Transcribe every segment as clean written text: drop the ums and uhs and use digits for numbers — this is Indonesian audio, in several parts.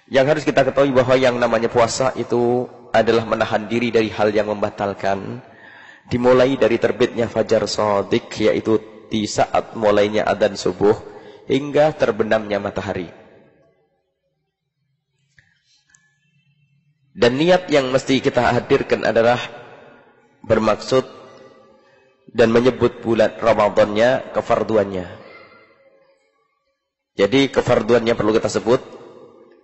Yang harus kita ketahui bahwa yang namanya puasa itu adalah menahan diri dari hal yang membatalkan. Dimulai dari terbitnya fajar shadiq, yaitu di saat mulainya adzan subuh, hingga terbenamnya matahari. Dan niat yang mesti kita hadirkan adalah bermaksud dan menyebut bulan Ramadannya, kefarduannya. Jadi kefarduannya perlu kita sebut.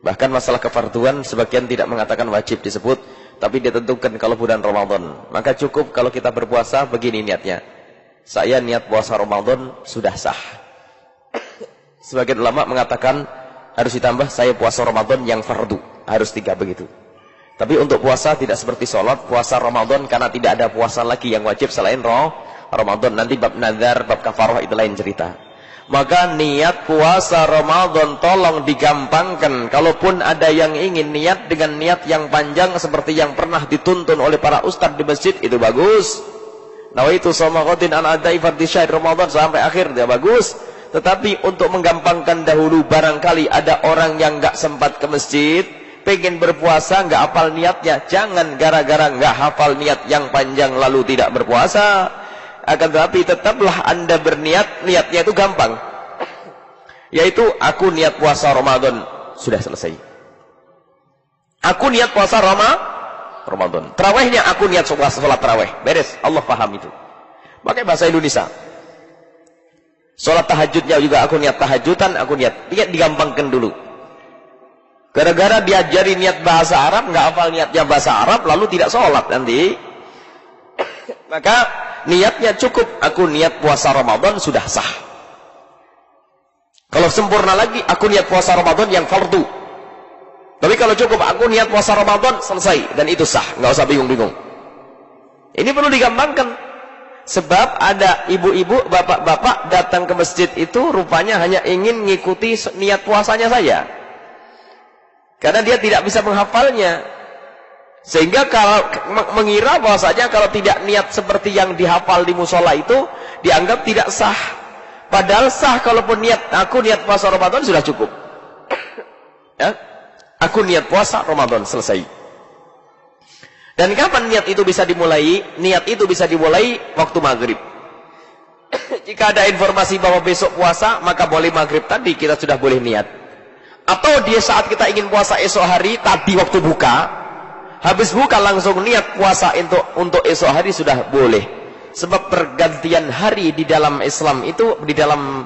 Bahkan masalah kefarduan sebagian tidak mengatakan wajib disebut, tapi ditentukan kalau bulan Ramadan. Maka cukup kalau kita berpuasa begini niatnya. Saya niat puasa Ramadan sudah sah. Sebagian ulama mengatakan harus ditambah saya puasa Ramadan yang fardu. Harus 3 begitu. Tapi untuk puasa tidak seperti sholat, puasa Ramadan karena tidak ada puasa lagi yang wajib selain Ramadan. Nanti bab nazar, bab kafarah itu lain cerita. Maka niat puasa Ramadan tolong digampangkan. Kalaupun ada yang ingin niat dengan niat yang panjang seperti yang pernah dituntun oleh para ustadz di masjid, itu bagus. Nawaitu shoma ghadin an adai fardhi syahr Ramadan sampai akhir, dia bagus. Tetapi untuk menggampangkan dahulu, barangkali ada orang yang enggak sempat ke masjid, pengen berpuasa enggak hafal niatnya. Jangan gara-gara enggak hafal niat yang panjang lalu tidak berpuasa. Akan tetapi tetaplah Anda berniat, niatnya itu gampang. Yaitu aku niat puasa Ramadan, sudah selesai. Aku niat puasa Ramadan. Tarawihnya aku niat sholat tarawih, beres. Allah paham itu. Pakai bahasa Indonesia. Sholat tahajudnya juga aku niat tahajudan, aku niat digampangkan dulu. Gara-gara diajari niat bahasa Arab, nggak hafal niatnya bahasa Arab, lalu tidak sholat nanti. Maka niatnya cukup, aku niat puasa Ramadan sudah sah. Kalau sempurna lagi, aku niat puasa Ramadan yang fardu. Tapi kalau cukup, aku niat puasa Ramadan selesai, dan itu sah, nggak usah bingung-bingung. Ini perlu digampangkan. Sebab ada ibu-ibu, bapak-bapak datang ke masjid itu rupanya hanya ingin mengikuti niat puasanya saja. Karena dia tidak bisa menghafalnya. Sehingga kalau mengira bahwasanya kalau tidak niat seperti yang dihafal di musola itu dianggap tidak sah. Padahal sah kalaupun niat, aku niat puasa Ramadan sudah cukup. Ya? Aku niat puasa Ramadan selesai. Dan kapan niat itu bisa dimulai? Niat itu bisa dimulai waktu maghrib. Jika ada informasi bahwa besok puasa, maka boleh maghrib tadi kita sudah boleh niat. Atau dia saat kita ingin puasa esok hari, tadi waktu buka, habis buka langsung niat puasa untuk esok hari sudah boleh. Sebab pergantian hari di dalam Islam itu, di dalam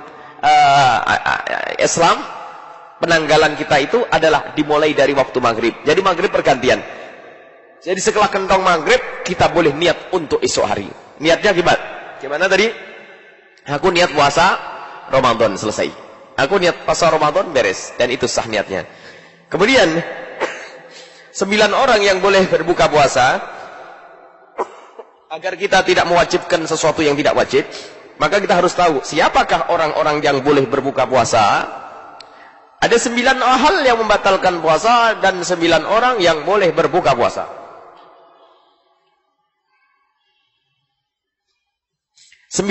Islam, penanggalan kita itu adalah dimulai dari waktu maghrib. Jadi maghrib pergantian. Jadi setelah kentong maghrib, kita boleh niat untuk esok hari. Niatnya gimana? Gimana tadi? Aku niat puasa Ramadan, selesai. Aku niat puasa Ramadan, beres. Dan itu sah niatnya. Kemudian 9 orang yang boleh berbuka puasa, agar kita tidak mewajibkan sesuatu yang tidak wajib, maka kita harus tahu siapakah orang-orang yang boleh berbuka puasa. Ada 9 hal yang membatalkan puasa dan 9 orang yang boleh berbuka puasa. 9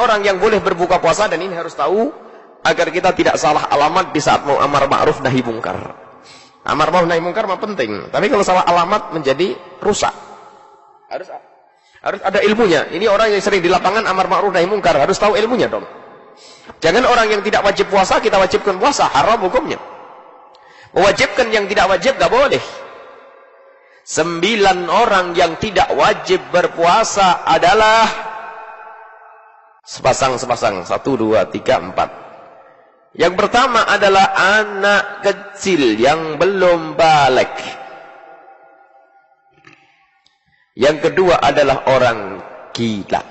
orang yang boleh berbuka puasa, dan ini harus tahu agar kita tidak salah alamat di saat mau amar ma'ruf nahi mungkar. Amar ma'ruf nahi mungkar mah penting, tapi kalau salah alamat menjadi rusak. Harus ada ilmunya. Ini orang yang sering di lapangan amar ma'ruf nahi mungkar, harus tahu ilmunya dong. Jangan orang yang tidak wajib puasa kita wajibkan puasa, haram hukumnya. Mewajibkan yang tidak wajib gak boleh. 9 orang yang tidak wajib berpuasa adalah sepasang, 1, 2, 3, 4. Yang pertama adalah anak kecil yang belum balik. Yang kedua adalah orang gila.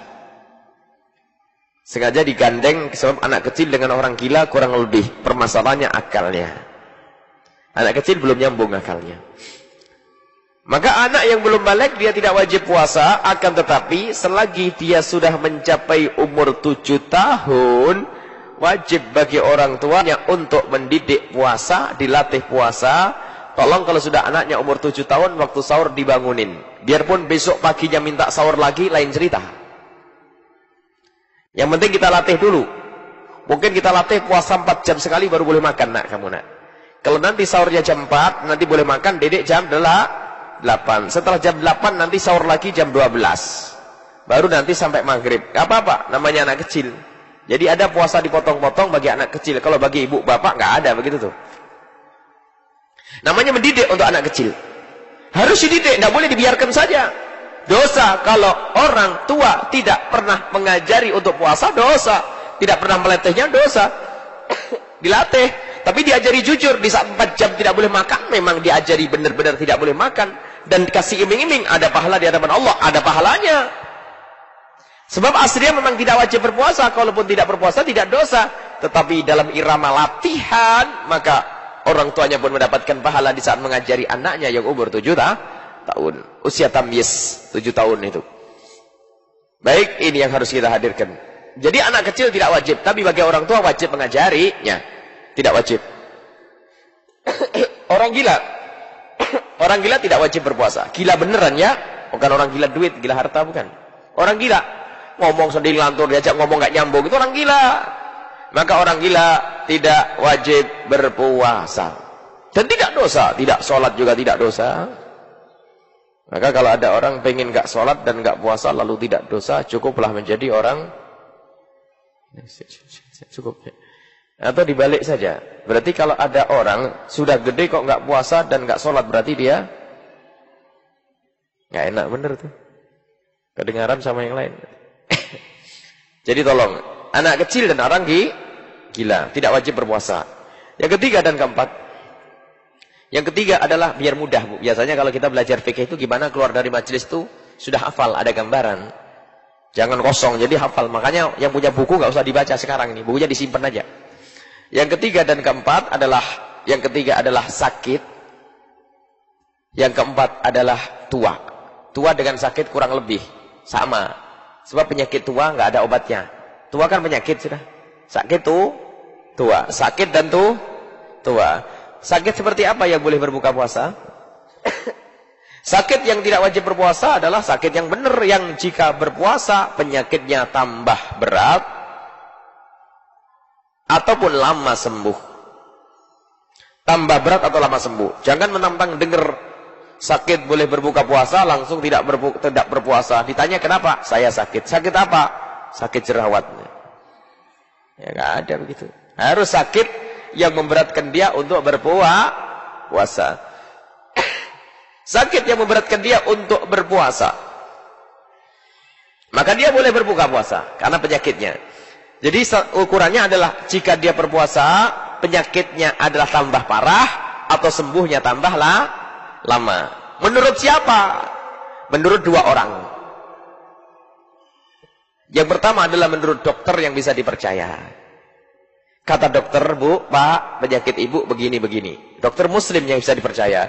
Sengaja digandeng sebab anak kecil dengan orang gila kurang lebih permasalahannya akalnya. Anak kecil belum nyambung akalnya. Maka anak yang belum balik dia tidak wajib puasa, akan tetapi selagi dia sudah mencapai umur 7 tahun, wajib bagi orang tuanya untuk mendidik puasa, dilatih puasa. Tolong kalau sudah anaknya umur 7 tahun, waktu sahur dibangunin. Biarpun besok paginya minta sahur lagi, lain cerita. Yang penting kita latih dulu. Mungkin kita latih puasa 4 jam sekali baru boleh makan, nak, kamu nak. Kalau nanti sahurnya jam 4, nanti boleh makan dedek jam 8. Setelah jam 8 nanti sahur lagi jam 12. Baru nanti sampai maghrib. Gak apa-apa, namanya anak kecil. Jadi ada puasa dipotong-potong bagi anak kecil. Kalau bagi ibu bapak nggak ada begitu tuh. Namanya mendidik untuk anak kecil. Harus dididik, nggak boleh dibiarkan saja. Dosa kalau orang tua tidak pernah mengajari untuk puasa, dosa. Tidak pernah melatihnya, dosa. Dilatih, tapi diajari jujur. Di saat 4 jam tidak boleh makan, memang diajari benar-benar tidak boleh makan. Dan dikasih iming-iming, ada pahala di hadapan Allah, ada pahalanya. Sebab aslinya memang tidak wajib berpuasa. Kalaupun tidak berpuasa, tidak dosa. Tetapi dalam irama latihan, maka orang tuanya pun mendapatkan pahala di saat mengajari anaknya yang umur 7 tahun. Usia tamyiz, 7 tahun itu. Baik, ini yang harus kita hadirkan. Jadi anak kecil tidak wajib. Tapi bagi orang tua wajib mengajarinya. Tidak wajib. Orang gila. Orang gila tidak wajib berpuasa. Gila beneran ya. Bukan orang gila duit, gila harta, bukan. Orang gila. Ngomong sendiri lantur, diajak ngomong gak nyambung, itu orang gila. Maka orang gila tidak wajib berpuasa. Dan tidak dosa, tidak sholat juga tidak dosa. Maka kalau ada orang pengen gak sholat dan gak puasa lalu tidak dosa, cukuplah menjadi orang cukup. Atau dibalik saja. Berarti kalau ada orang sudah gede kok gak puasa dan gak sholat, berarti dia gak enak bener tuh. Kedengaran sama yang lain. Jadi tolong, anak kecil dan orang gila tidak wajib berpuasa. Yang ketiga dan keempat. Yang ketiga adalah biar mudah, Bu. Biasanya kalau kita belajar fikih itu gimana keluar dari majelis itu sudah hafal, ada gambaran. Jangan kosong, jadi hafal. Makanya yang punya buku nggak usah dibaca sekarang ini, bukunya disimpan aja. Yang ketiga dan keempat adalah, yang ketiga adalah sakit. Yang keempat adalah tua. Tua dengan sakit kurang lebih sama. Sebab penyakit tua nggak ada obatnya. Tua kan penyakit sudah. Sakit tuh tua. Sakit dan tua. Sakit seperti apa yang boleh berbuka puasa? Sakit yang tidak wajib berpuasa adalah sakit yang benar, yang jika berpuasa penyakitnya tambah berat ataupun lama sembuh. Tambah berat atau lama sembuh. Jangan menantang dengar sakit boleh berbuka puasa, langsung tidak berpuasa. Ditanya kenapa? Saya sakit. Sakit apa? Sakit jerawat. Ya nggak ada begitu. Harus sakit yang memberatkan dia untuk berpuasa. Sakit yang memberatkan dia untuk berpuasa. Maka dia boleh berbuka puasa karena penyakitnya. Jadi ukurannya adalah jika dia berpuasa, penyakitnya adalah tambah parah atau sembuhnya tambahlah lama. Menurut siapa? Menurut 2 orang. Yang pertama adalah menurut dokter yang bisa dipercaya. Kata dokter, Bu, Pak, penyakit ibu begini-begini. Dokter muslim yang bisa dipercaya.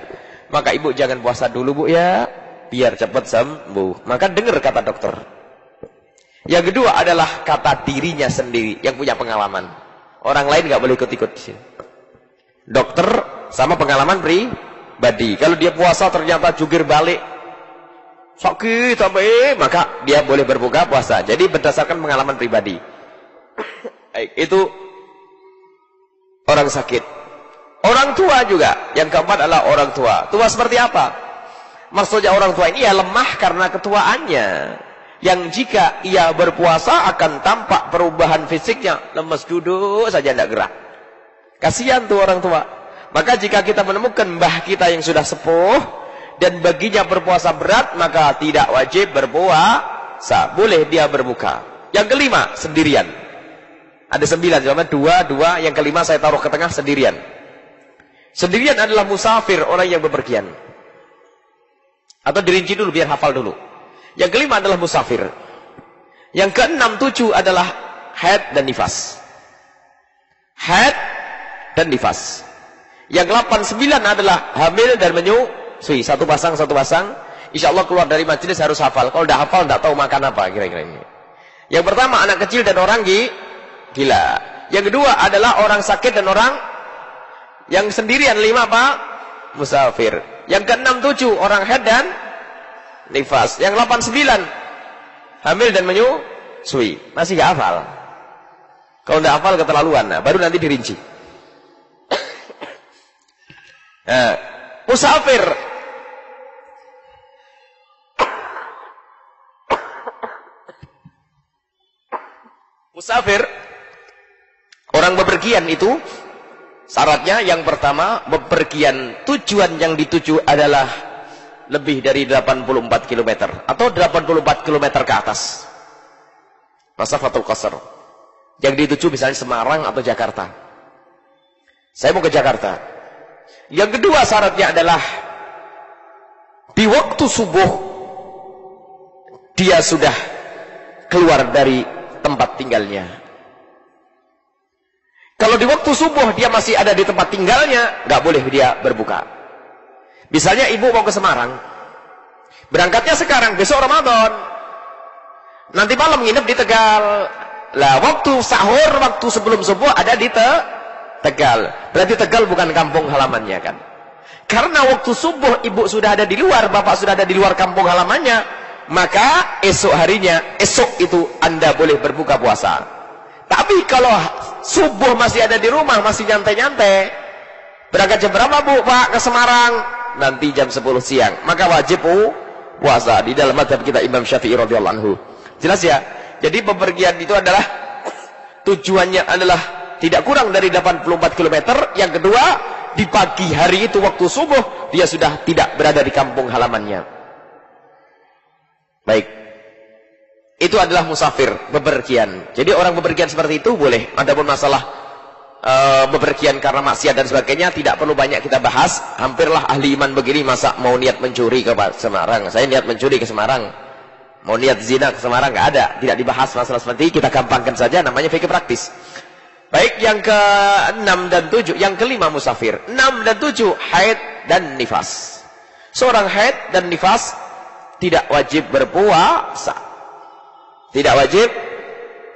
Maka ibu jangan puasa dulu, Bu, ya. Biar cepat sembuh. Maka dengar kata dokter. Yang kedua adalah kata dirinya sendiri yang punya pengalaman. Orang lain nggak boleh ikut-ikut di sini. Dokter sama pengalaman pribadi. Kalau dia puasa ternyata jungkir balik, sakit sampai, maka dia boleh berbuka puasa. Jadi berdasarkan pengalaman pribadi. Itu orang sakit. Orang tua juga. Yang keempat adalah orang tua. Tua seperti apa? Maksudnya orang tua ini ya lemah karena ketuaannya. Yang jika ia berpuasa akan tampak perubahan fisiknya. Lemes, duduk saja tidak gerak. Kasihan tuh orang tua. Maka jika kita menemukan mbah kita yang sudah sepuh dan baginya berpuasa berat, maka tidak wajib berpuasa. Boleh dia berbuka. Yang kelima, sendirian. Ada 9, cuma 2. Yang kelima saya taruh ke tengah, sendirian. Sendirian adalah musafir, orang yang bepergian. Atau dirinci dulu biar hafal dulu. Yang kelima adalah musafir. Yang keenam, 7 adalah haid dan nifas. Haid dan nifas. Yang 8, 9 adalah hamil dan menyusui. Satu pasang. Insya Allah keluar dari majelis harus hafal. Kalau tidak hafal, tidak tahu makan apa. Kira-kira ini. Yang pertama, anak kecil dan orang gila. Yang kedua adalah orang sakit dan orang yang sendirian. 5 apa? Musafir. Yang keenam, 7 orang haid dan nifas. Yang 8, 9 hamil dan menyusui. Masih gak hafal. Kalau tidak hafal keterlaluan. Nah, baru nanti dirinci. Nah, musafir. Musafir, orang bepergian itu syaratnya yang pertama, bepergian tujuan yang dituju adalah lebih dari 84 km atau 84 km ke atas. Masafatul qasar. Yang dituju misalnya Semarang atau Jakarta. Saya mau ke Jakarta. Yang kedua syaratnya adalah di waktu subuh dia sudah keluar dari tempat tinggalnya. Kalau di waktu subuh dia masih ada di tempat tinggalnya, nggak boleh dia berbuka. Misalnya ibu mau ke Semarang, berangkatnya sekarang, besok Ramadan, nanti malam nginep di Tegal. Lah waktu sahur, waktu sebelum subuh ada di Tegal. Berarti Tegal bukan kampung halamannya kan? Karena waktu subuh ibu sudah ada di luar, bapak sudah ada di luar kampung halamannya, maka esok harinya, esok itu Anda boleh berbuka puasa. Tapi kalau subuh masih ada di rumah, masih nyantai-nyantai, berangkat jam berapa bu, pak, ke Semarang? Nanti jam 10 siang, maka wajib puasa. Di dalam mazhab kita Imam Syafi'i radhiyallahu anhu. Jelas ya? Jadi bepergian itu adalah tujuannya adalah tidak kurang dari 84 km. Yang kedua, di pagi hari itu waktu subuh dia sudah tidak berada di kampung halamannya. Baik, itu adalah musafir, bepergian. Jadi orang bepergian seperti itu boleh. Adapun masalah bepergian karena maksiat dan sebagainya tidak perlu banyak kita bahas. Hampirlah ahli iman begini, masa mau niat mencuri ke Semarang. Saya niat mencuri ke Semarang, mau niat zina ke Semarang, nggak ada. Tidak dibahas masalah seperti ini, kita gampangkan saja, namanya fikih praktis. Baik, yang ke-6 dan 7, yang kelima musafir. 6 dan 7, haid dan nifas. Seorang haid dan nifas tidak wajib berpuasa. Tidak wajib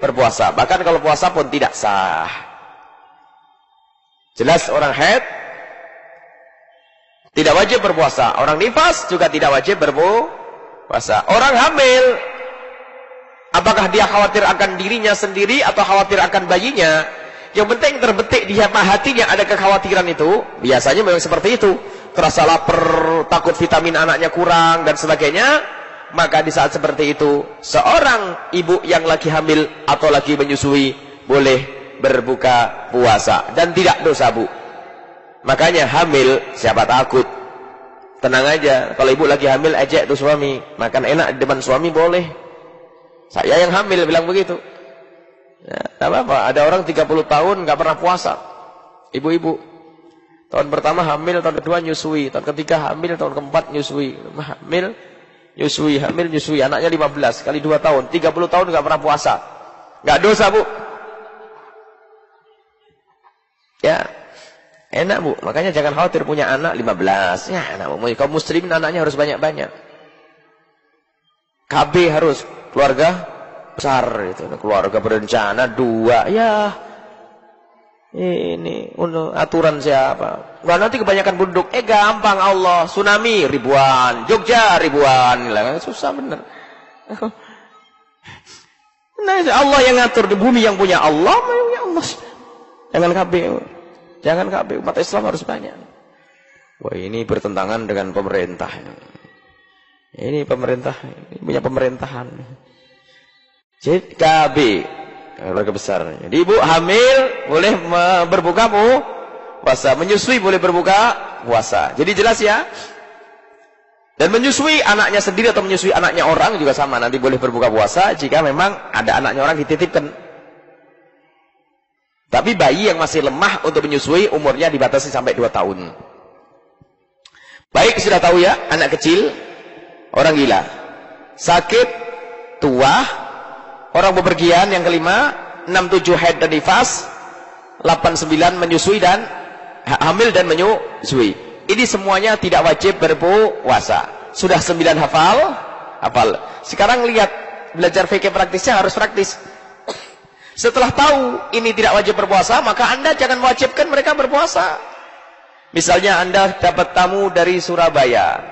berpuasa. Bahkan kalau puasa pun tidak sah. Jelas orang haid tidak wajib berpuasa. Orang nifas juga tidak wajib berpuasa. Orang hamil, apakah dia khawatir akan dirinya sendiri atau khawatir akan bayinya? Yang penting terbetik di hatinya ada kekhawatiran itu. Biasanya memang seperti itu. Terasa lapar, takut vitamin anaknya kurang dan sebagainya. Maka di saat seperti itu, seorang ibu yang lagi hamil atau lagi menyusui boleh berbuka puasa dan tidak dosa, bu. Makanya hamil siapa takut, tenang aja. Kalau ibu lagi hamil, ejek tuh suami, makan enak di depan suami boleh. Saya yang hamil bilang begitu. Ya, tidak apa-apa. Ada orang 30 tahun nggak pernah puasa, ibu-ibu. Tahun pertama hamil, tahun kedua nyusui, tahun ketiga hamil, tahun keempat nyusui. Hamil, nyusui, hamil, nyusui. Anaknya 15 kali 2 tahun, 30 tahun nggak pernah puasa. Nggak dosa, bu. Ya, enak, bu. Makanya jangan khawatir punya anak 15. Ya, anak kaum muslimin anaknya harus banyak-banyak. KB harus keluarga besar itu, keluarga berencana 2. Ya, ini aturan siapa? Nggak, nanti kebanyakan penduduk. Gampang, Allah. Tsunami ribuan, Jogja ribuan. Susah bener. Nah, Allah yang ngatur di bumi, yang punya Allah, ya Allah. Jangan KB. Jangan KB. Umat Islam harus banyak. Wah, ini bertentangan dengan pemerintah. Ini pemerintah, ini punya pemerintahan. Jadi KB, keluarga besar. Jadi ibu hamil boleh berbuka puasa, menyusui boleh berbuka puasa. Jadi jelas ya. Dan menyusui anaknya sendiri atau menyusui anaknya orang juga sama, nanti boleh berbuka puasa jika memang ada anaknya orang dititipkan. Tapi bayi yang masih lemah untuk menyusui umurnya dibatasi sampai 2 tahun. Baik, sudah tahu ya, anak kecil, orang gila, sakit, tua, orang bepergian. Yang kelima, 6-7 haid dan nifas, 8-9 menyusui dan hamil dan menyusui. Ini semuanya tidak wajib berpuasa. Sudah 9 hafal. Sekarang lihat, belajar fikih praktisnya harus praktis. Setelah tahu ini tidak wajib berpuasa, maka Anda jangan wajibkan mereka berpuasa. Misalnya Anda dapat tamu dari Surabaya,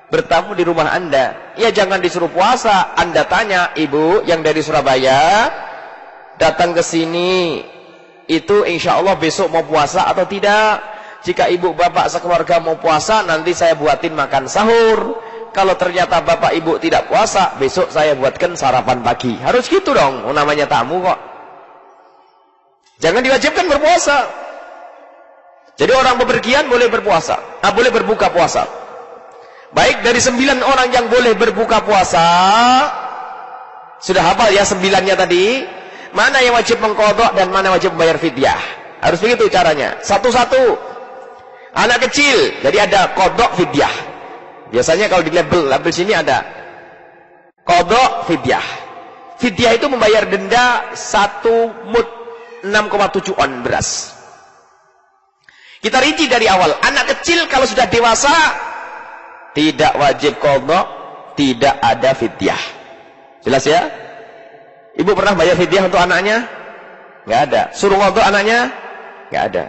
bertamu di rumah Anda, ya jangan disuruh puasa. Anda tanya, ibu yang dari Surabaya datang ke sini, itu insya Allah besok mau puasa atau tidak? jika ibu bapak sekeluarga mau puasa, nanti saya buatin makan sahur. Kalau ternyata bapak ibu tidak puasa, besok saya buatkan sarapan pagi. Harus gitu dong, namanya tamu kok. Jangan diwajibkan berpuasa. Jadi orang bepergian boleh berpuasa, boleh berbuka puasa. Baik, dari 9 orang yang boleh berbuka puasa, sudah hafal ya 9-nya tadi? Mana yang wajib mengqadha dan mana wajib membayar fidyah? Harus begitu caranya. Satu-satu. Anak kecil, jadi ada qadha fidyah. Biasanya kalau di label sini ada qadha fidyah. Fidyah itu membayar denda 1 mud 6,7 on beras. Kita rinci dari awal. Anak kecil kalau sudah dewasa tidak wajib qadha, tidak ada fidyah. Jelas ya? Ibu pernah bayar fidyah untuk anaknya? Nggak ada. Suruh qadha anaknya? Nggak ada.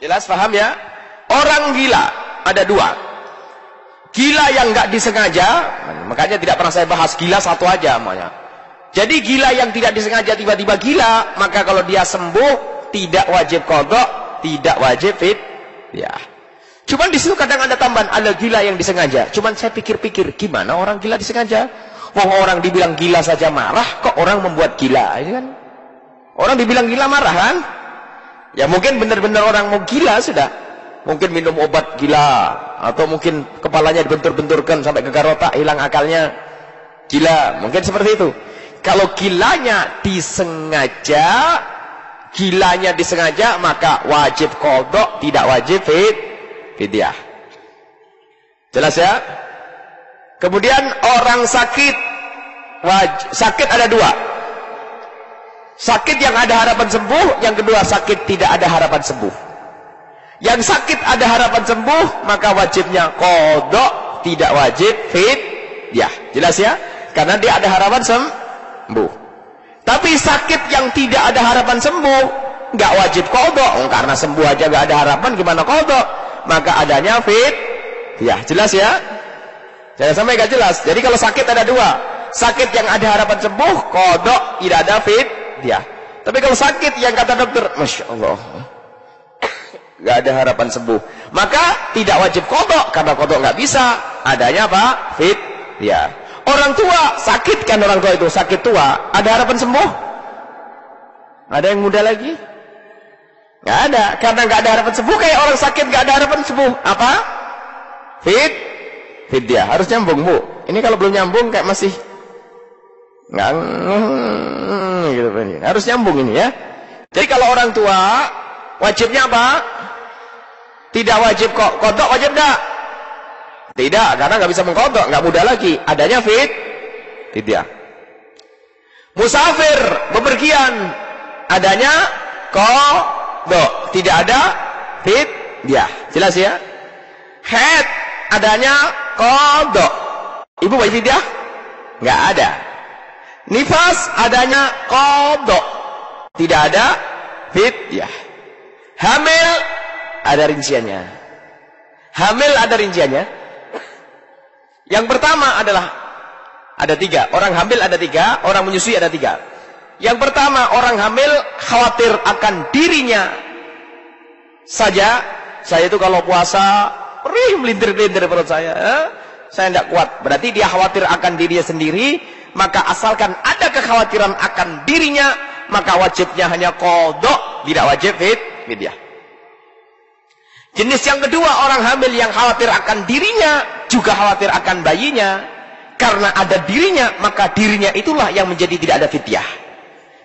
Jelas, paham ya? Orang gila ada 2. Gila yang nggak disengaja, makanya tidak pernah saya bahas gila satu aja namanya. Jadi gila yang tidak disengaja tiba-tiba gila, maka kalau dia sembuh tidak wajib qadha, tidak wajib fidyah. Cuman di situ kadang ada tambahan, ada gila yang disengaja. Cuman saya pikir-pikir, gimana orang gila disengaja? Wong orang dibilang gila saja marah, kok orang membuat gila, ini kan? Orang dibilang gila marah kan? Ya mungkin benar-benar orang mau gila sudah. Mungkin minum obat gila, atau mungkin kepalanya dibentur-benturkan sampai gegar otak, hilang akalnya. Gila, mungkin seperti itu. Kalau gilanya disengaja, maka wajib qadha, tidak wajib fidyah. Jelas ya? Kemudian orang sakit, sakit ada 2. Sakit yang ada harapan sembuh, yang kedua sakit tidak ada harapan sembuh. Yang sakit ada harapan sembuh, maka wajibnya qadha, tidak wajib fidyah. Jelas ya? Karena dia ada harapan sembuh. Tapi sakit yang tidak ada harapan sembuh, nggak wajib qadha. Karena sembuh aja nggak ada harapan, gimana qadha? Maka adanya fidyah. Jelas ya? Jangan sampai nggak jelas. Jadi kalau sakit ada 2. Sakit yang ada harapan sembuh, qadha, tidak ada fidyah. Tapi kalau sakit yang kata dokter, Masya Allah, nggak ada harapan sembuh, maka tidak wajib qadha, karena qadha nggak bisa. Adanya apa? Fidyah. Orang tua sakit kan, orang tua itu sakit tua, ada harapan sembuh? Ada yang muda lagi? Nggak ada, karena nggak ada harapan sembuh. Kayak orang sakit nggak ada harapan sembuh, apa? Fidyah. Harus nyambung, Bu. Ini kalau belum nyambung kayak masih nggak gitu. Harus nyambung ini ya. Jadi kalau orang tua wajibnya apa? Tidak wajib qadha, wajib enggak? Tidak, karena nggak bisa mengqadha, nggak mudah lagi. Adanya fidyah. Musafir, bepergian, adanya qadha, tidak ada fidyah. Jelas ya? Haid, adanya qadha. Ibu wajib fidyah? Nggak ada. Nifas, adanya qadha, tidak ada fidyah. Hamil, ada rinciannya. Hamil ada rinciannya. Yang pertama adalah ada 3. Orang hamil ada 3, orang menyusui ada 3. Yang pertama, orang hamil khawatir akan dirinya saja. Saya itu kalau puasa perih melintir-melintir perut saya tidak kuat. Berarti dia khawatir akan dirinya sendiri. Maka asalkan ada kekhawatiran akan dirinya, maka wajibnya hanya qadha, tidak wajib fidyah. Jenis yang kedua, orang hamil yang khawatir akan dirinya, juga khawatir akan bayinya. Karena ada dirinya, maka dirinya itulah yang menjadi tidak ada fidyah.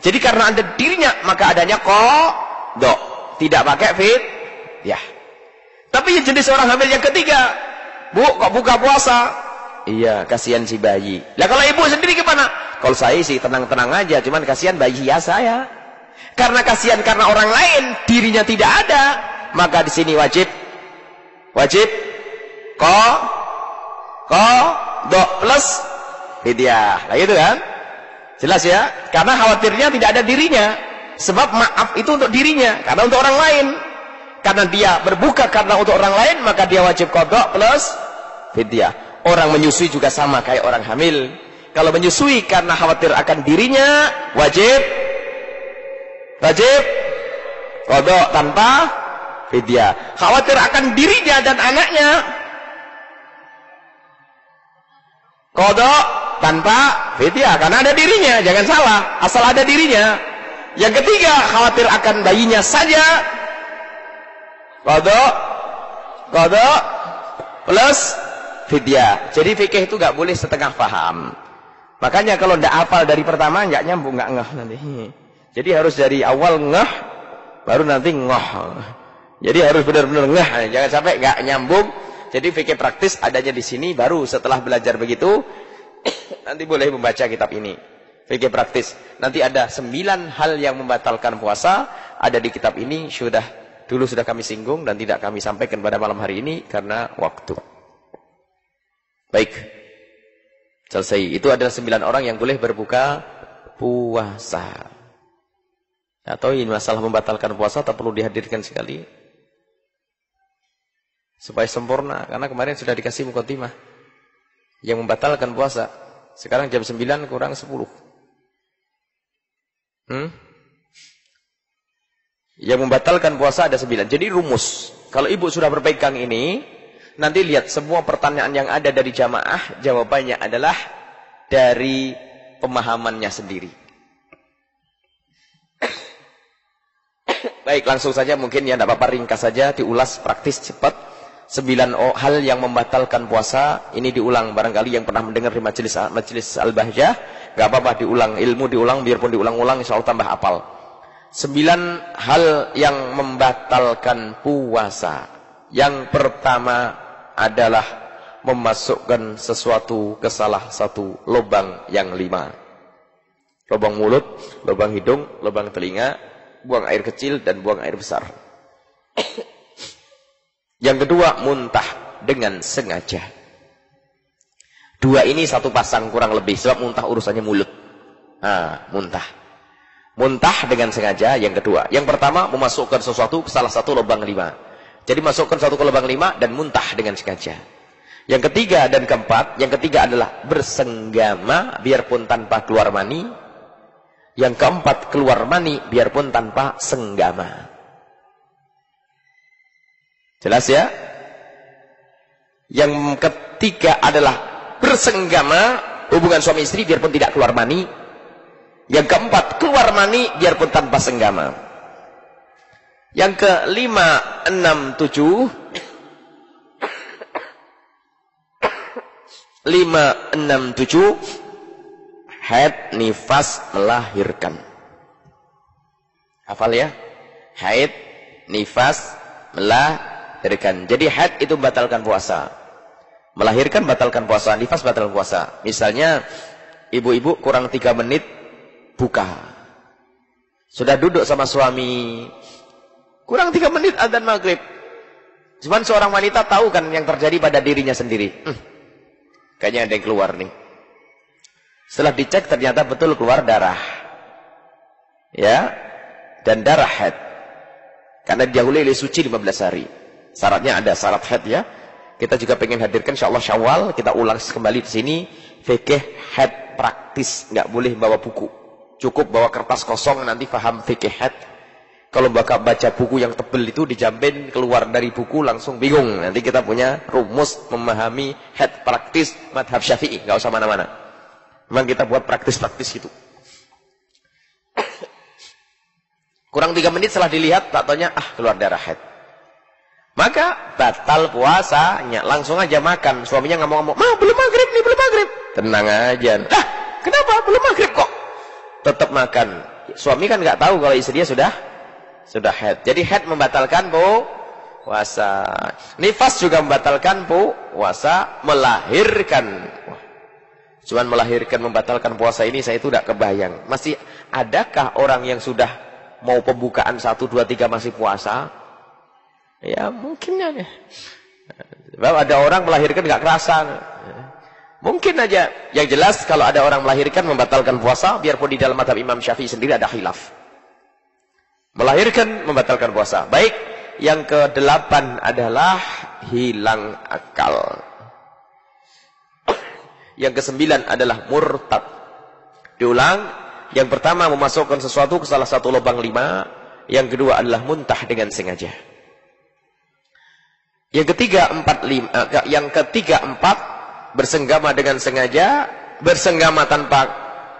Jadi karena ada dirinya, maka adanya qadha, tidak pakai fidyah. Tapi jenis orang hamil yang ketiga, Bu, kok buka puasa? Iya, kasihan si bayi. Lah kalau ibu sendiri gimana? Kalau saya sih tenang-tenang aja, cuman kasihan bayi ya saya. Karena kasihan karena orang lain, dirinya tidak ada. Maka di sini wajib qadha plus fidyah. Nah gitu kan? Jelas ya? Karena khawatirnya tidak ada dirinya. Sebab maaf itu untuk dirinya, karena untuk orang lain. Karena dia berbuka karena untuk orang lain, maka dia wajib qadha plus fidyah. Orang menyusui juga sama kayak orang hamil. Kalau menyusui karena khawatir akan dirinya, wajib qadha tanpa fidyah. Khawatir akan dirinya dan anaknya, qadha tanpa fidyah, karena ada dirinya, jangan salah, asal ada dirinya. Yang ketiga, khawatir akan bayinya saja, qadha plus fidyah. Jadi fikih itu nggak boleh setengah paham. Makanya kalau ndak hafal dari pertama nggak nyambung, nggak ngeh nanti. Jadi harus dari awal ngeh, baru nanti ngoh. Jadi harus benar-benar ngeh, jangan sampai nggak nyambung. Jadi fikih praktis adanya di sini, baru setelah belajar begitu nanti boleh membaca kitab ini. Fikih praktis. Nanti ada 9 hal yang membatalkan puasa, ada di kitab ini, dulu sudah kami singgung dan tidak kami sampaikan pada malam hari ini karena waktu. Baik. Selesai. Itu adalah 9 orang yang boleh berbuka puasa. Atau ini masalah membatalkan puasa tak perlu dihadirkan sekali. Supaya sempurna. Karena kemarin sudah dikasih muqaddimah. Yang membatalkan puasa. Sekarang jam 9 kurang 10. Yang membatalkan puasa ada 9. Jadi rumus. Kalau ibu sudah berpegang ini, nanti lihat semua pertanyaan yang ada dari jamaah, jawabannya adalah dari pemahamannya sendiri. Baik, langsung saja mungkin ya, tidak apa-apa, ringkas saja, diulas praktis cepat. 9 hal yang membatalkan puasa, ini diulang. Barangkali yang pernah mendengar di majelis Al-Bahjah, nggak apa-apa diulang, ilmu diulang, biarpun diulang-ulang, insya Allah tambah hafal. 9 hal yang membatalkan puasa. Yang pertama adalah memasukkan sesuatu ke salah satu lubang yang 5. Lubang mulut, lubang hidung, lubang telinga, buang air kecil dan buang air besar. Yang kedua, muntah dengan sengaja. 2 ini satu pasang kurang lebih, sebab muntah urusannya mulut. Muntah. Muntah dengan sengaja yang kedua. Yang pertama, memasukkan sesuatu ke salah satu lubang 5. Jadi masukkan satu ke lubang 5 dan muntah dengan sengaja. Yang ketiga dan keempat, yang ketiga adalah bersenggama biarpun tanpa keluar mani. Yang keempat, keluar mani biarpun tanpa senggama. Jelas ya? Yang ketiga adalah bersenggama, hubungan suami istri biarpun tidak keluar mani. Yang keempat, keluar mani biarpun tanpa senggama. Yang ke-5, 6, 7. 5, 6, 7. Haid, nifas, melahirkan. Hafal ya? Haid, nifas, melahirkan. Jadi haid itu batalkan puasa. Melahirkan batalkan puasa, nifas batalkan puasa. Misalnya, ibu-ibu kurang 3 menit buka. Sudah duduk sama suami, kurang 3 menit adzan maghrib. Cuman seorang wanita tahu kan yang terjadi pada dirinya sendiri. Kayaknya ada yang keluar nih. Setelah dicek ternyata betul keluar darah. Ya. Dan darah haid. Karena didahului oleh suci 15 hari. Syaratnya ada, syarat haid ya. Kita juga pengen hadirkan insyaallah Syawal, kita ulang kembali di sini fikih haid praktis, nggak boleh bawa buku. Cukup bawa kertas kosong, nanti paham fikih haid. Kalau baca buku yang tebel itu dijamin keluar dari buku langsung bingung. Nanti kita punya rumus memahami haid praktis madhab Syafi'i. Nggak usah mana-mana. Memang kita buat praktis-praktis gitu. Kurang 3 menit setelah dilihat, tak taunya keluar darah haid. Maka batal puasanya. Langsung aja makan. Suaminya ngomong-ngomong, belum maghrib nih, belum maghrib. Tenang aja. Kenapa? Belum maghrib kok. Tetap makan. Suami kan nggak tahu kalau istrinya sudah haid. Jadi haid membatalkan puasa. Nifas juga membatalkan puasa. Melahirkan. Cuman melahirkan membatalkan puasa ini saya itu tidak kebayang. Masih adakah orang yang sudah mau pembukaan 1, 2, 3 masih puasa? Ya mungkin ya. Sebab ada orang melahirkan nggak kerasa. Mungkin aja. Yang jelas kalau ada orang melahirkan membatalkan puasa, biarpun di dalam mazhab Imam Syafi'i sendiri ada khilaf. Melahirkan membatalkan puasa. Baik, yang ke-8 adalah hilang akal. Yang ke-9 adalah murtad. Diulang, yang pertama memasukkan sesuatu ke salah satu lubang 5, yang kedua adalah muntah dengan sengaja. Yang ketiga, empat bersenggama dengan sengaja, bersenggama tanpa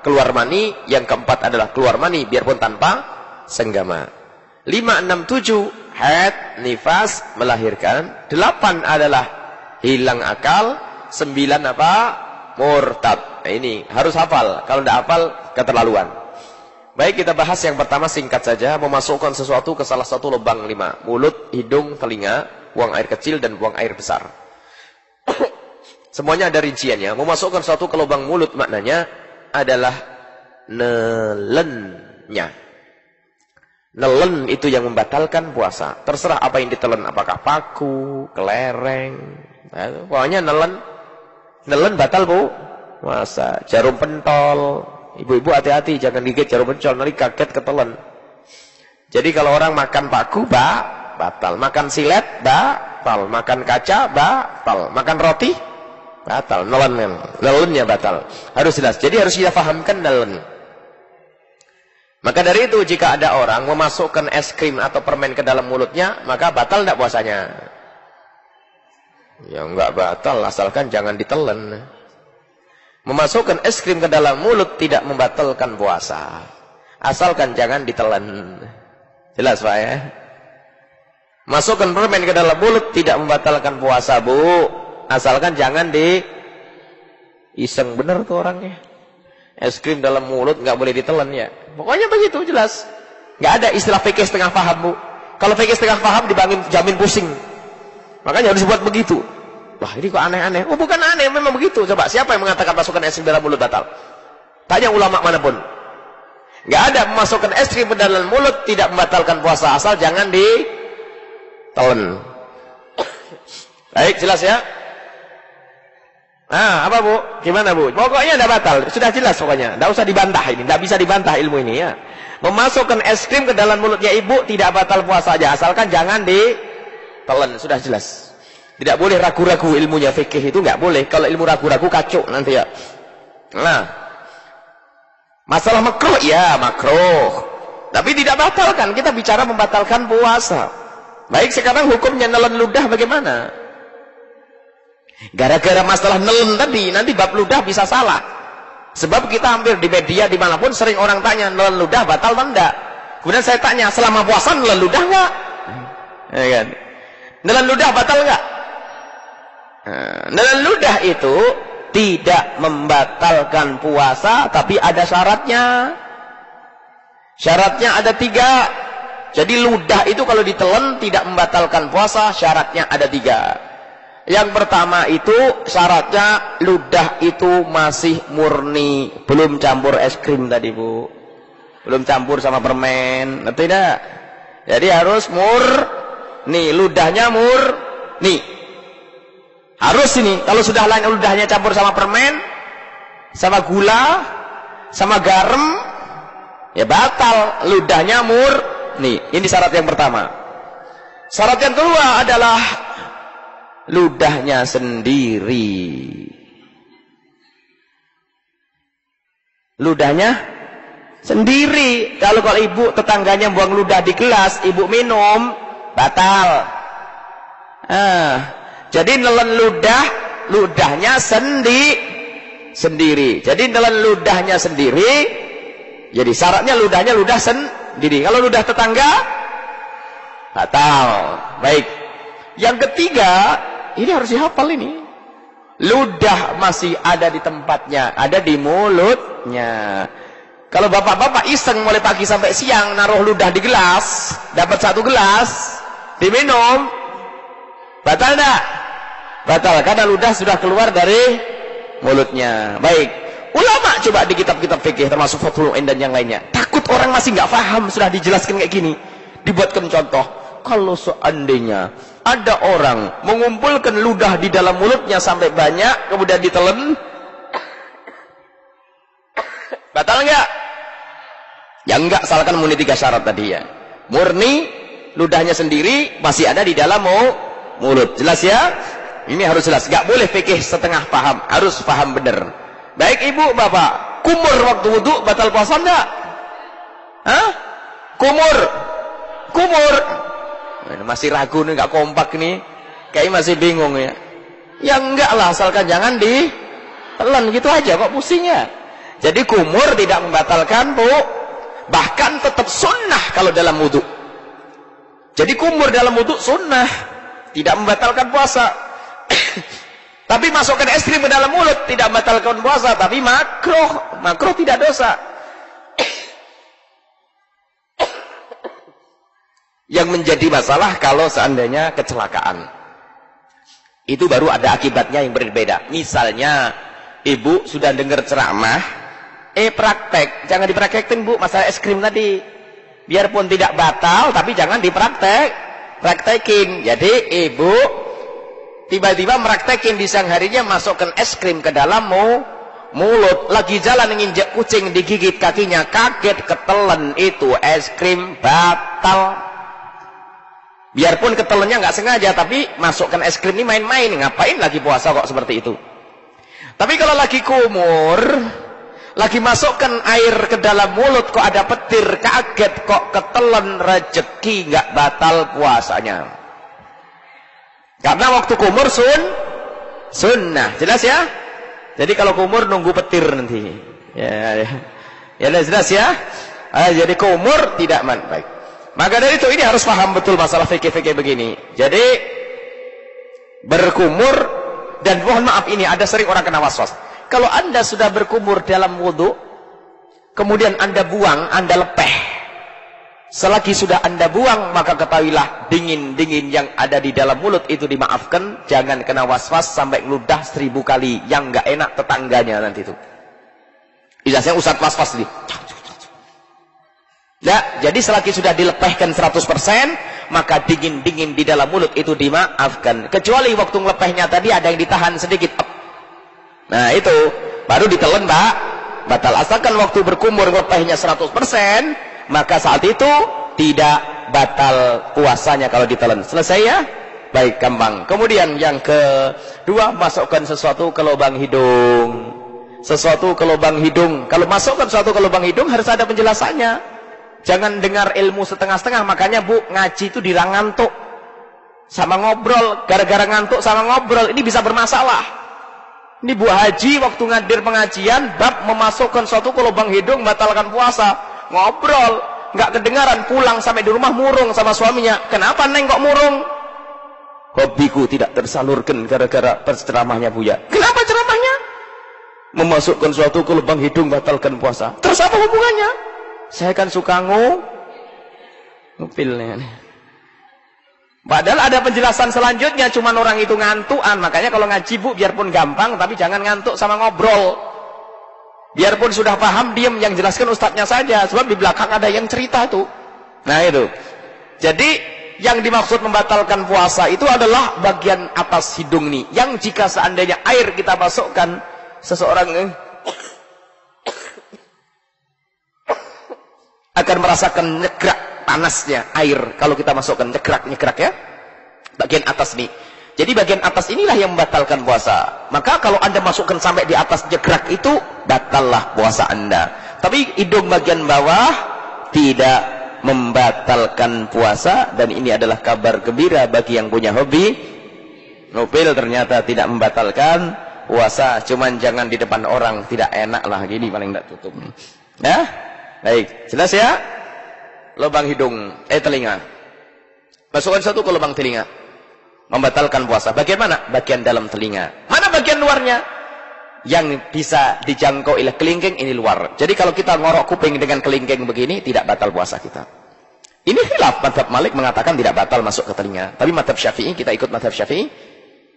keluar mani. Yang keempat adalah keluar mani biarpun tanpa senggama. 5, 6, 7 haid, nifas, melahirkan. 8 adalah hilang akal. 9 apa? Murtad. Nah, ini harus hafal. Kalau tidak hafal, keterlaluan. Baik, kita bahas yang pertama singkat saja. Memasukkan sesuatu ke salah satu lubang 5. Mulut, hidung, telinga, buang air kecil dan buang air besar. Semuanya ada rinciannya. Memasukkan sesuatu ke lubang mulut maknanya adalah nelennya. Nelen itu yang membatalkan puasa. Terserah apa yang ditelen. Apakah paku, kelereng. Nah, pokoknya nelen. Nelen batal, Bu. Puasa. Jarum pentol. Ibu-ibu hati-hati. Jangan gigit jarum pentol. Nanti kaget ketelen. Jadi kalau orang makan paku, batal. Makan silet, batal. Makan kaca, batal. Makan roti, batal. Nelennya batal. Harus jelas. Jadi harus kita fahamkan nelen. Maka dari itu jika ada orang memasukkan es krim atau permen ke dalam mulutnya, maka batal tidak puasanya? Ya enggak batal, asalkan jangan ditelan. Memasukkan es krim ke dalam mulut tidak membatalkan puasa, asalkan jangan ditelan. Jelas Pak ya? Masukkan permen ke dalam mulut tidak membatalkan puasa, Bu, asalkan jangan iseng. Bener tuh orangnya. Es krim dalam mulut nggak boleh ditelan ya. Pokoknya begitu jelas. Nggak ada istilah fikih setengah paham, Bu. Kalau fikih setengah paham jamin pusing. Makanya harus buat begitu. Wah, ini kok aneh-aneh. Oh, bukan aneh, memang begitu. Coba siapa yang mengatakan masukkan es krim dalam mulut batal? Tanya ulama manapun. Nggak ada memasukkan es krim ke dalam mulut tidak membatalkan puasa, asal jangan ditelan. Baik, jelas ya? Nah, apa Bu? Gimana Bu? Pokoknya tidak batal. Sudah jelas pokoknya. Tidak usah dibantah ini. Tidak bisa dibantah ilmu ini ya. Memasukkan es krim ke dalam mulutnya ibu tidak batal puasa aja. Asalkan jangan ditelan. Sudah jelas. Tidak boleh ragu-ragu ilmunya fikih itu. Nggak boleh. Kalau ilmu ragu-ragu kacau nanti ya. Nah. Masalah makruh. Ya makruh. Tapi tidak batalkan. Kita bicara membatalkan puasa. Baik, sekarang hukumnya nelan ludah bagaimana? Gara-gara masalah nelen tadi, nanti bab ludah bisa salah. Sebab kita hampir di media dimanapun sering orang tanya nelen ludah batal atau enggak. Kemudian saya tanya, selama puasa nelen ludah enggak? Ya kan? Nelen ludah batal enggak? Nelen ludah itu tidak membatalkan puasa, tapi ada syaratnya. Syaratnya ada 3. Jadi ludah itu kalau ditelan tidak membatalkan puasa, syaratnya ada 3. Yang pertama itu syaratnya ludah itu masih murni, belum campur es krim tadi Bu, belum campur sama permen, ngerti tidak? Jadi harus murni, ludahnya murni, harus ini. Kalau sudah lain ludahnya campur sama permen, sama gula, sama garam, ya batal. Ludahnya murni. Ini syarat yang pertama. Syarat yang kedua adalah ludahnya sendiri. Ludahnya sendiri. Kalau ibu tetangganya buang ludah di gelas, ibu minum, batal. Jadi nelen ludahnya sendiri. Jadi nelen ludahnya sendiri. Jadi syaratnya ludahnya ludah sendiri. Kalau ludah tetangga, batal. Baik. Yang ketiga, ini harus dihafal ini. Ludah masih ada di tempatnya, ada di mulutnya. Kalau bapak-bapak iseng mulai pagi sampai siang naruh ludah di gelas, dapat 1 gelas, diminum, batal enggak? Batal, karena ludah sudah keluar dari mulutnya. Baik. Ulama coba di kitab-kitab fikih termasuk Fathul Mu'in dan yang lainnya. Takut orang masih nggak paham, sudah dijelaskan kayak gini. Dibuatkan contoh. Kalau seandainya ada orang mengumpulkan ludah di dalam mulutnya sampai banyak, kemudian ditelan, batal enggak? Ya enggak, asalkan memenuhi 3 syarat tadi ya. Murni, ludahnya sendiri, masih ada di dalam mulut. Jelas ya? Ini harus jelas. Enggak boleh fikih setengah paham, harus paham benar. Baik ibu, bapak, kumur waktu wudu batal puasa enggak? Hah? Kumur. Masih ragu nih, nggak kompak nih. Kayak masih bingung ya. Ya enggak lah, asalkan jangan ditelan gitu aja kok pusingnya. Jadi kumur tidak membatalkan Bu, bahkan tetap sunnah kalau dalam wudu. Jadi kumur dalam wudu sunnah, tidak membatalkan puasa. Tapi masukkan es krim ke dalam mulut tidak membatalkan puasa, tapi makruh, makruh tidak dosa. Yang menjadi masalah kalau seandainya kecelakaan, itu baru ada akibatnya yang berbeda. Misalnya ibu sudah dengar ceramah, praktek, jangan dipraktekin Bu masalah es krim tadi. Biarpun tidak batal, tapi jangan praktekin. Jadi ibu tiba-tiba praktekin di siang harinya masukkan es krim ke dalam mulut, lagi jalan nginjek kucing digigit kakinya, kaget ketelan, itu es krim batal. Biarpun ketelannya nggak sengaja, tapi masukkan es krim ini main-main, ngapain lagi puasa kok seperti itu. Tapi kalau lagi kumur, lagi masukkan air ke dalam mulut kok ada petir, kaget kok ketelan, rezeki, nggak batal puasanya. Karena waktu kumur sunnah, jelas ya. Jadi kalau kumur nunggu petir nanti. Ya jelas ya. Jadi kumur tidak baik. Maka dari itu ini harus paham betul masalah fikih-fikih begini. Jadi berkumur, dan mohon maaf ini ada sering orang kena waswas. Kalau Anda sudah berkumur dalam wudu, kemudian Anda buang, Anda lepeh. Selagi sudah Anda buang, maka ketahuilah dingin-dingin yang ada di dalam mulut itu dimaafkan. Jangan kena waswas sampai ngeludah 1000 kali. Yang nggak enak tetangganya nanti itu. Biasanya Ustadz waswas nih. Ya, jadi selagi sudah dilepehkan 100%, maka dingin-dingin di dalam mulut itu dimaafkan. Kecuali waktu ngelepehnya tadi ada yang ditahan sedikit. Nah itu, baru ditelan batal. Asalkan waktu berkumur ngelepehnya 100%, maka saat itu tidak batal puasanya kalau ditelan. Selesai ya? Baik, gampang. Kemudian yang kedua, masukkan sesuatu ke lubang hidung. Sesuatu ke lubang hidung. Kalau masukkan sesuatu ke lubang hidung harus ada penjelasannya. Jangan dengar ilmu setengah-setengah. Makanya Bu, ngaji itu dirang ngantuk sama ngobrol. Gara-gara ngantuk sama ngobrol, ini bisa bermasalah. Ini Bu Haji waktu ngadir pengajian, bab memasukkan sesuatu ke lubang hidung batalkan puasa. Ngobrol, nggak kedengaran, pulang sampai di rumah murung sama suaminya. Kenapa Neng kok murung? Hobiku tidak tersalurkan gara-gara ceramahnya Buya. Kenapa ceramahnya? Memasukkan sesuatu ke lubang hidung batalkan puasa. Terus apa hubungannya? Saya kan suka ngupilnya. Padahal ada penjelasan selanjutnya, cuman orang itu ngantukan. Makanya kalau ngaji Bu, biarpun gampang, tapi jangan ngantuk sama ngobrol. Biarpun sudah paham, diam, yang jelaskan ustadznya saja. Sebab di belakang ada yang cerita tuh. Nah itu. Jadi yang dimaksud membatalkan puasa itu adalah bagian atas hidung nih. Yang jika seandainya air kita masukkan, seseorang akan merasakan nyekrak panasnya air kalau kita masukkan nyekrak ya, bagian atas nih. Jadi bagian atas inilah yang membatalkan puasa. Maka kalau Anda masukkan sampai di atas nyekrak itu, batallah puasa Anda. Tapi hidung bagian bawah tidak membatalkan puasa, dan ini adalah kabar gembira bagi yang punya hobi ngupil. Ternyata tidak membatalkan puasa, cuman jangan di depan orang, tidak enak lah gini, paling tidak tutup. Nah, baik, jelas ya? Lubang hidung, telinga. Masukkan satu ke lubang telinga, membatalkan puasa. Bagaimana? Bagian dalam telinga. Mana bagian luarnya? Yang bisa dijangkau oleh kelingking, ini luar. Jadi kalau kita ngorok kuping dengan kelingking begini, tidak batal puasa kita. Ini khilaf. Mazhab Malik mengatakan tidak batal masuk ke telinga. Tapi mazhab Syafi'i, kita ikut mazhab Syafi'i,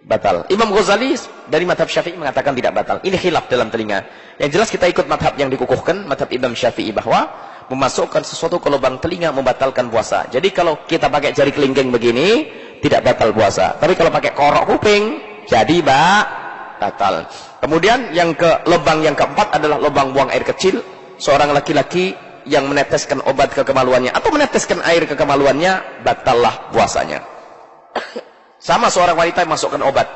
batal. Imam Ghazali dari mazhab Syafi'i mengatakan tidak batal. Ini khilaf dalam telinga. Yang jelas kita ikut mazhab yang dikukuhkan, mazhab Imam Syafi'i, bahwa memasukkan sesuatu ke lubang telinga membatalkan puasa. Jadi kalau kita pakai jari kelingking begini, tidak batal puasa. Tapi kalau pakai korok kuping, jadi batal. Kemudian yang ke lubang yang keempat adalah lubang buang air kecil. Seorang laki-laki yang meneteskan obat ke kemaluannya atau meneteskan air ke kemaluannya, batallah puasanya. Sama seorang wanita yang masukkan obat.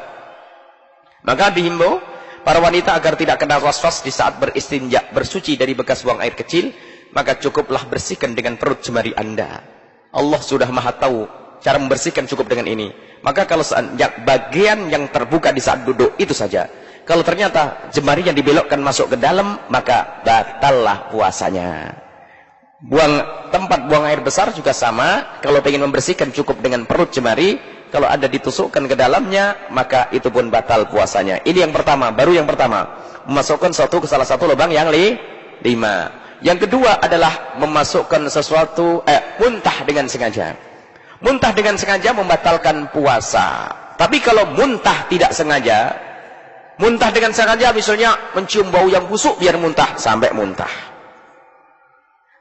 Maka dihimbau para wanita agar tidak kena waswas di saat beristinja, bersuci dari bekas buang air kecil, maka cukuplah bersihkan dengan perut jemari Anda. Allah sudah Maha tahu cara membersihkan, cukup dengan ini. Maka kalau bagian yang terbuka di saat duduk itu saja. Kalau ternyata jemarinya dibelokkan masuk ke dalam, maka batallah puasanya. Tempat buang air besar juga sama. Kalau ingin membersihkan cukup dengan perut jemari. Kalau ada ditusukkan ke dalamnya, maka itu pun batal puasanya. Ini yang pertama, baru yang pertama. Memasukkan sesuatu ke salah satu lubang yang 5. Yang kedua adalah memasukkan sesuatu, muntah dengan sengaja. Muntah dengan sengaja membatalkan puasa. Tapi kalau muntah tidak sengaja, muntah dengan sengaja misalnya mencium bau yang busuk biar muntah, sampai muntah.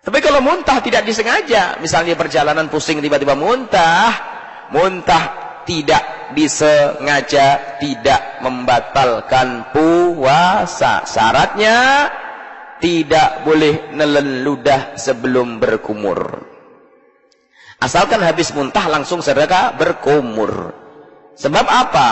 Tapi kalau muntah tidak disengaja, misalnya perjalanan pusing tiba-tiba muntah tidak disengaja, tidak membatalkan puasa. Syaratnya tidak boleh nelen ludah sebelum berkumur. Asalkan habis muntah langsung sedekah berkumur. Sebab apa?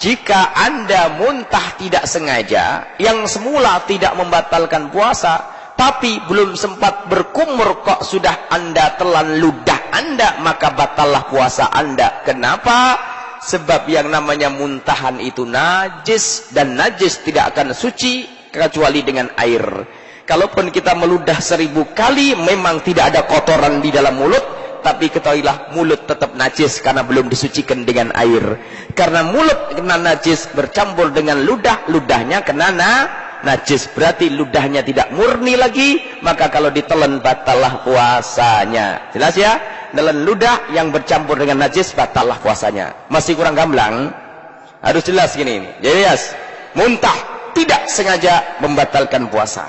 Jika Anda muntah tidak sengaja, yang semula tidak membatalkan puasa, tapi belum sempat berkumur kok sudah Anda telan ludah Anda, maka batallah puasa Anda. Kenapa? Sebab yang namanya muntahan itu najis, dan najis tidak akan suci kecuali dengan air. Kalaupun kita meludah 1000 kali, memang tidak ada kotoran di dalam mulut, tapi ketahuilah mulut tetap najis karena belum disucikan dengan air. Karena mulut kena najis bercampur dengan ludah, ludahnya kena najis, berarti ludahnya tidak murni lagi, maka kalau ditelan batallah puasanya. Jelas ya? Nelan ludah yang bercampur dengan najis batallah puasanya. Masih kurang gamblang? Harus jelas gini. Jadi yes, muntah tidak sengaja membatalkan puasa.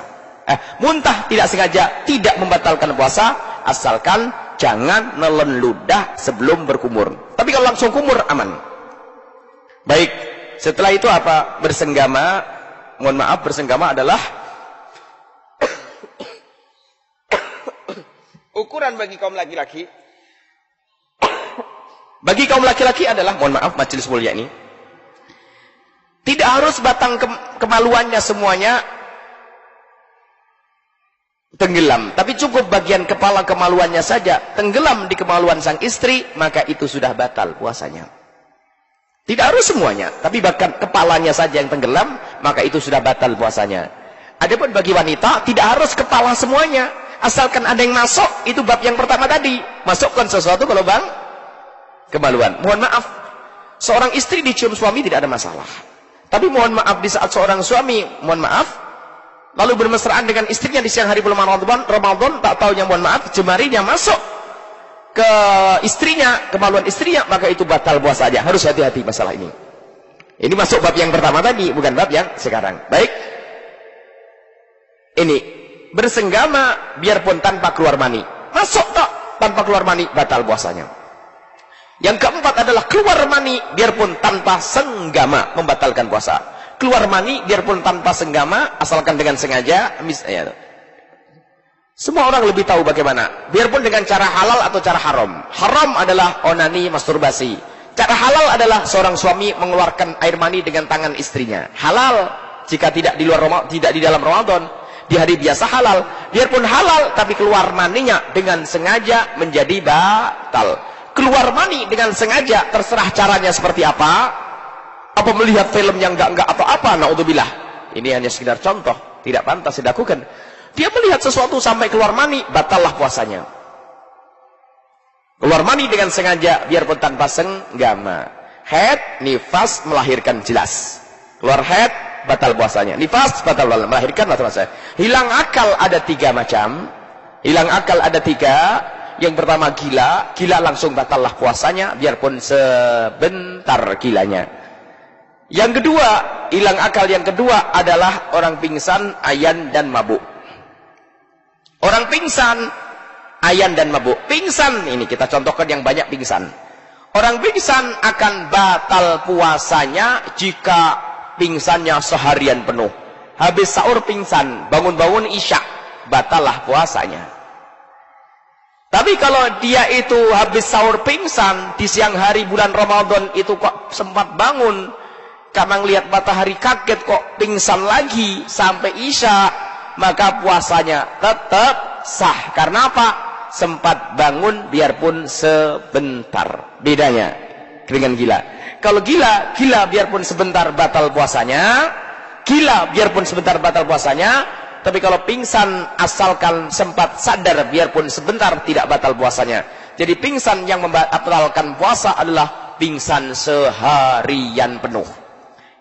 Muntah tidak sengaja tidak membatalkan puasa, asalkan jangan nelen ludah sebelum berkumur. Tapi kalau langsung kumur aman. Baik, setelah itu apa? Bersenggama. Mohon maaf, bersenggama adalah ukuran bagi kaum laki-laki. Bagi kaum laki-laki adalah, mohon maaf majelis mulia ini, tidak harus batang kemaluannya semuanya tenggelam, tapi cukup bagian kepala kemaluannya saja tenggelam di kemaluan sang istri, maka itu sudah batal puasanya. Tidak harus semuanya, tapi bahkan kepalanya saja yang tenggelam, maka itu sudah batal puasanya. Adapun bagi wanita, tidak harus kepala semuanya, asalkan ada yang masuk. Itu bab yang pertama tadi, masukkan sesuatu ke lubang kemaluan. Mohon maaf, seorang istri dicium suami tidak ada masalah. Tapi mohon maaf, di saat seorang suami, mohon maaf, lalu bermesraan dengan istrinya di siang hari bulan Ramadan, tak tahunya mohon maaf, jemarinya masuk ke istrinya, kemaluan istrinya, maka itu batal puasanya. Harus hati-hati masalah ini. Ini masuk bab yang pertama tadi, bukan bab yang sekarang. Baik. Ini bersenggama biarpun tanpa keluar mani. Masuk tak tanpa keluar mani, batal puasanya. Yang keempat adalah keluar mani biarpun tanpa senggama, membatalkan puasa. Keluar mani biarpun tanpa senggama, asalkan dengan sengaja, misalnya. Semua orang lebih tahu bagaimana. Biarpun dengan cara halal atau cara haram. Haram adalah onani, masturbasi. Cara halal adalah seorang suami mengeluarkan air mani dengan tangan istrinya. Halal jika tidak di luar tidak di dalam Ramadan. Di hari biasa halal. Biarpun halal tapi keluar maninya dengan sengaja menjadi batal. Keluar mani dengan sengaja, terserah caranya seperti apa. Apa melihat film yang enggak atau apa, naudzubillah. Ini hanya sekedar contoh, tidak pantas dilakukan. Dia melihat sesuatu sampai keluar mani, batallah puasanya. Keluar mani dengan sengaja, biarpun tanpa senggama. Haid, nifas, melahirkan jelas. Keluar haid, batal puasanya. Nifas, batal melahirkan, batal puasanya. Hilang akal ada 3 macam. Hilang akal ada 3. Yang pertama gila. Gila langsung batallah puasanya, biarpun sebentar gilanya. Yang kedua, hilang akal yang kedua adalah orang pingsan, ayan, dan mabuk. Orang pingsan, ayan, dan mabuk. Pingsan, ini kita contohkan yang banyak pingsan. Orang pingsan akan batal puasanya jika pingsannya seharian penuh. Habis sahur pingsan, bangun-bangun isya, batallah puasanya. Tapi kalau dia itu habis sahur pingsan, di siang hari bulan Ramadan itu kok sempat bangun, karena ngelihat matahari kaget kok pingsan lagi sampai isya, maka puasanya tetap sah. Karena apa? Sempat bangun biarpun sebentar. Bedanya. Dengan gila. Kalau gila biarpun sebentar batal puasanya. Gila biarpun sebentar batal puasanya. Tapi kalau pingsan asalkan sempat sadar biarpun sebentar tidak batal puasanya. Jadi pingsan yang membatalkan puasa adalah pingsan seharian penuh.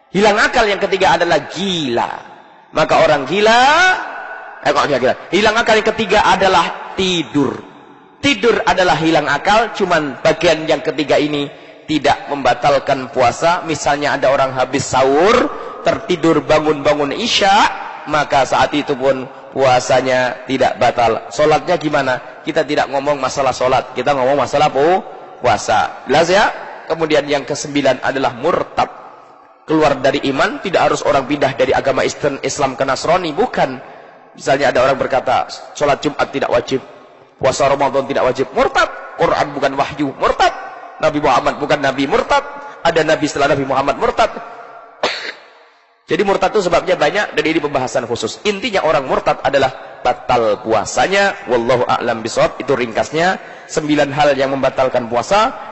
Hilang akal yang ketiga adalah gila. Maka orang gila, hilang akal yang ketiga adalah tidur. Tidur adalah hilang akal, cuman bagian yang ketiga ini tidak membatalkan puasa. Misalnya ada orang habis sahur, tertidur bangun-bangun isya, maka saat itu pun puasanya tidak batal. Solatnya gimana? Kita tidak ngomong masalah solat, kita ngomong masalah puasa. Jelas ya? Kemudian yang ke-9 adalah murtad. Keluar dari iman, tidak harus orang pindah dari agama Islam ke Nasrani, bukan. Misalnya ada orang berkata, sholat Jumat tidak wajib, puasa Ramadan tidak wajib, murtad. Quran bukan wahyu, murtad. Nabi Muhammad bukan Nabi, murtad. Ada Nabi setelah Nabi Muhammad, murtad. Jadi murtad itu sebabnya banyak, dan ini pembahasan khusus. Intinya orang murtad adalah batal puasanya. Wallahu a'lam bishawab. Itu ringkasnya 9 hal yang membatalkan puasa.